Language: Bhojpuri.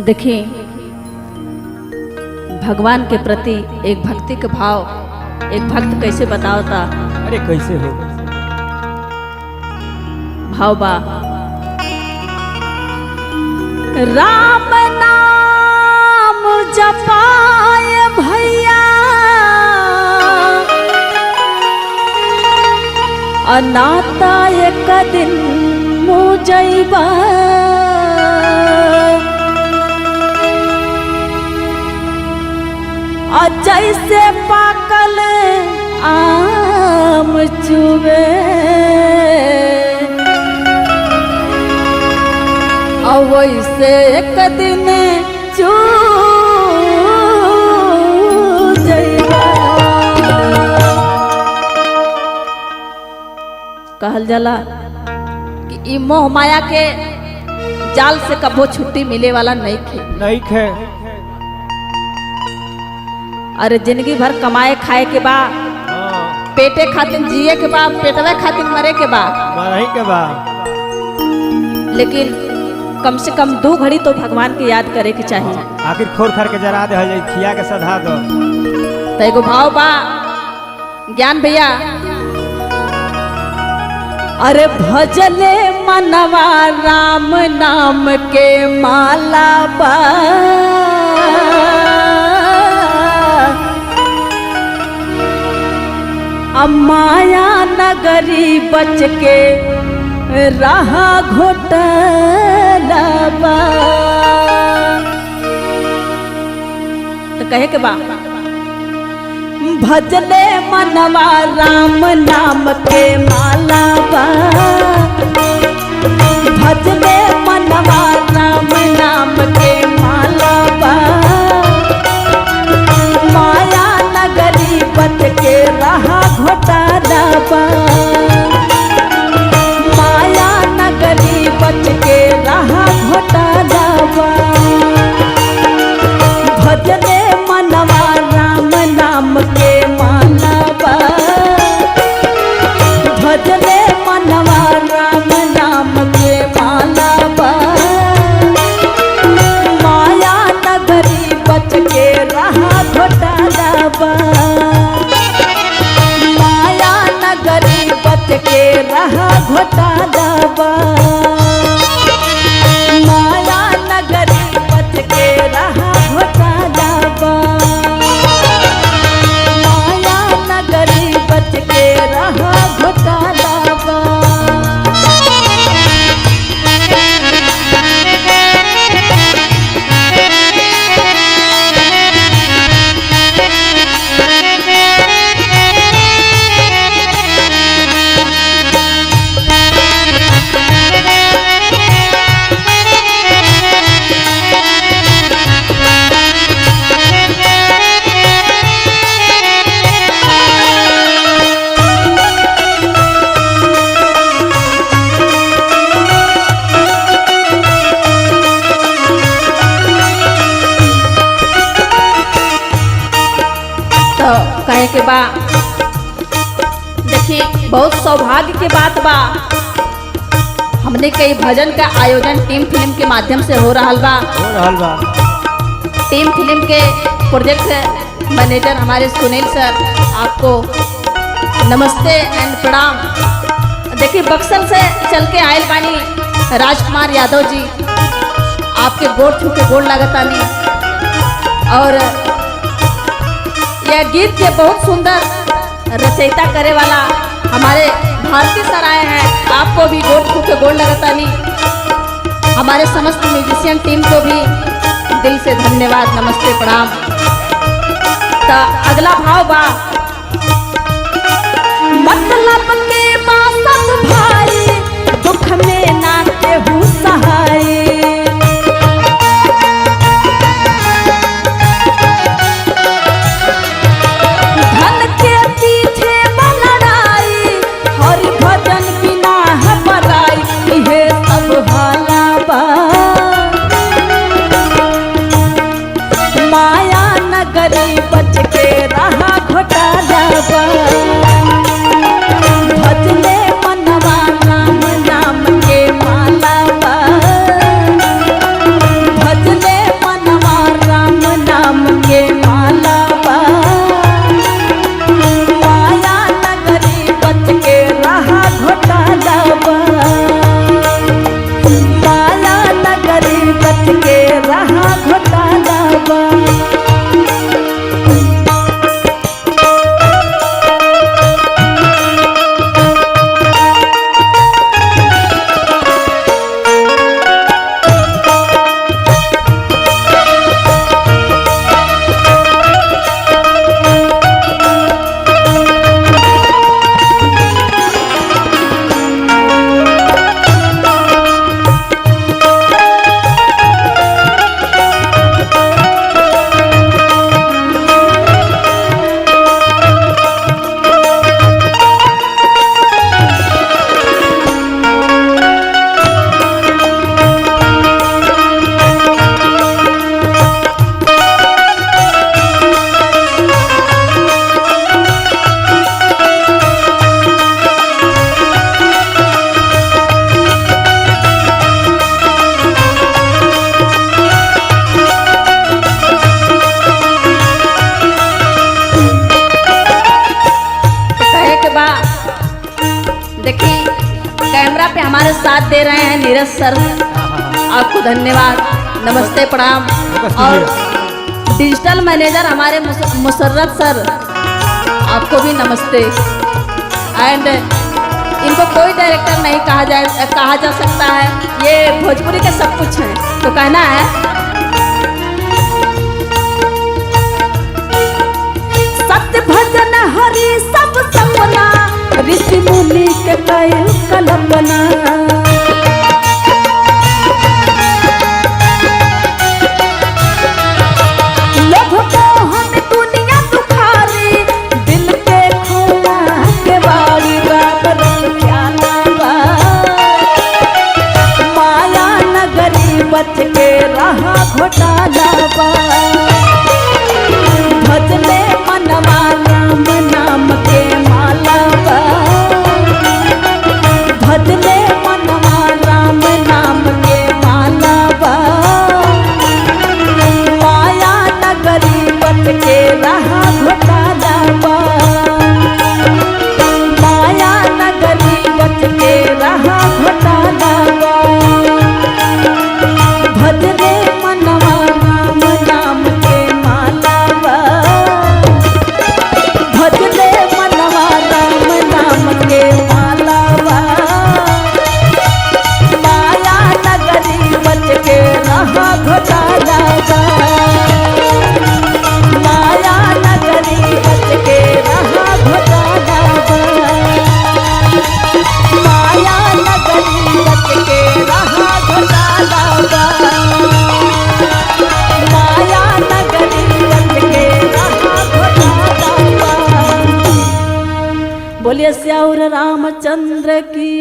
देखिए, भगवान के प्रति एक भक्ति का भाव एक भक्त कैसे बताओता। अरे कैसे हो भाव बा, राम नाम जपाए भैया अनाता एक दिन मुझैबा, जैसे पाकल आम चुबे वैसे एक दिन चू जइबा। कहल जाला कि ई मोह माया के जाल से कबो छुट्टी मिले वाला नहीं खे। अरे जिंदगी भर कमाए खाए के बा, पेटे खातिर जिए के बा, पेटवे खातिर मरे के बा, लेकिन कम से कम 2 घड़ी तो भगवान के याद करे के चाहिए। आखिर खोर खर के जरा दे, खिया के सधा दो। तो एगो भाव बा ज्ञान भैया, अरे भजले मनवा राम नाम के माला बा, माया नगरी बच के रहा घोटाला बा। तो कहे के बा, भजले मनवा राम नाम के माला बा, भजले मनवा राम नाम के माला बा, माया नगरी बच के रहा घोटाला बा, माया नगरी बच के रहा घोटाला बा। भजले मनवा राम नाम के माला बा, भजले मनवा राम नाम के माला बा, माया नगरी बच के रहा घोटाला बा, माया नगरी बच के रहा घोटाला बा, माया नगरी बच के रहा घोटाला बा, माया नगरी बच के रहा घोटाला बा। कहे के बा, देखिए बहुत सौभाग्य के बात बा, हमने कई भजन का आयोजन टीम फिल्म के माध्यम से हो रहा बा। टीम फिल्म के प्रोजेक्ट मैनेजर हमारे सुनील सर, आपको नमस्ते एंड प्रणाम। देखिए बक्सर से चल के आयल बानी राजकुमार यादव जी, आपके गोड़ छू के गोड़ लागतानी, और यह गीत के बहुत सुंदर रचयिता करे वाला हमारे भारती सर आए हैं, आपको भी गोड़ छू के गोड़ लगतानी। हमारे समस्त म्यूजिशियन टीम को भी दिल से धन्यवाद, नमस्ते प्रणाम। तो अगला भाव बा, मतलब के बात भाई दुख में ना केहू सहाय, माया नगरी बच के रहा घोटाला बा, देखिए कैमरा पे हमारे साथ दे रहे हैं नीरज सर, आपको धन्यवाद, नमस्ते प्रणाम। और डिजिटल मैनेजर हमारे मुसर्रत सर, आपको भी नमस्ते। एंड इनको कोई डायरेक्टर नहीं कहा जा सकता है, ये भोजपुरी के सब कुछ हैं, तो कहना है सत्य भजन हरि सब सपना, ऋषि मुनि के कई कल्पना। लोभ मोहन दुनिया दुखारी, दिल के खोला के बारी बाबर प्याला बा। माया नगरी बच के रहा घोटाला बा। भजले मनवा राम नाम के माला बा। भजले मनवा राम नाम के माला बा। माया नगरी बच के रहा घोटाला बा। माया नगरी बच के रहा घोटाला बा। भजले मनवा राम नाम के माला बा। भजले मनवा राम नाम के माला बा। माया नगरी बच के रहा घोटाला बा। माया नगरी बच के रहा घोटाला बा। माया नगरी बच के रहा घोटाला बा। माया नगरी बच के रहा घोटाला बा। बोलिए श्याम रामचंद्र की।